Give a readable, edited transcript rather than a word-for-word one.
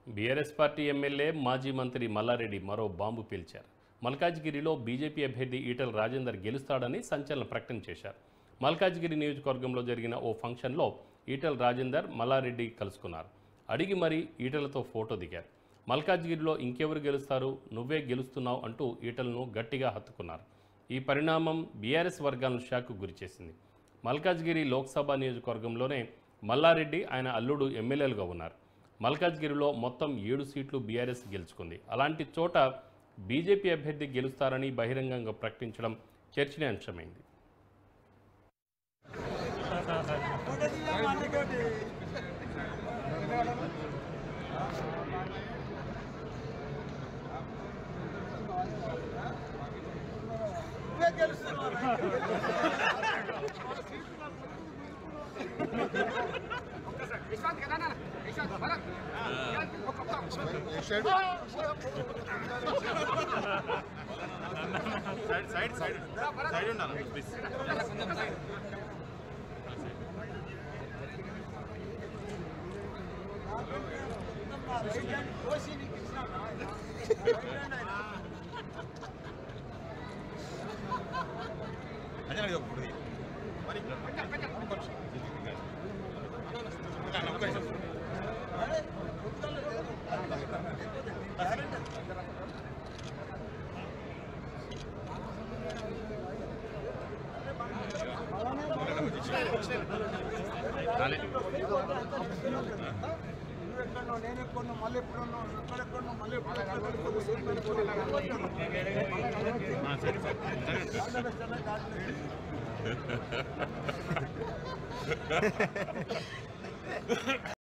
BRS party MLA మాజీ మంత్రి మల్లారెడ్డి మరో బాంబు పేల్చారు. మల్కాజ్గిరిలో బీజేపీ అభ్యర్థి ఈటెల రాజేందర్ గెలుస్తాడని సంచలన ప్రకటన చేశారు. మల్కాజ్గిరి నియోజకవర్గంలో జరిగిన ఓ ఫంక్షన్లో ఈటెల రాజేందర్ మల్లారెడ్డి కలుసుకున్నారు. అడిగి మరీ ఈటెలతో ఫోటో దిగారు. మల్కాజ్గిరిలో ఇంకెవరు గెలుస్తారు, నువ్వే గెలుస్తున్నావు అంటూ ఈటెలను గట్టిగా హత్తుకున్నారు. ఈ పరిణామం బీఆర్ఎస్ వర్గాలను షాక్కు గురిచేసింది. మల్కాజ్గిరి లోక్సభ నియోజకవర్గంలోనే మల్లారెడ్డి ఆయన అల్లుడు ఎమ్మెల్యేలుగా ఉన్నారు. మల్కాజ్గిరిలో మొత్తం 7 సీట్లు బీఆర్ఎస్ గెలుచుకుంది. అలాంటి చోట బీజేపీ అభ్యర్థి గెలుస్తారని బహిరంగంగా ప్రకటించడం చర్చనీయాంశమైంది. సైడ్ ఉండాలి ప్లీజ్. అదే నేనెక్కడున్నా మళ్ళీ ఎప్పుడున్నా ఎక్కడెక్కడున్నా మళ్ళీ ఎప్పుడు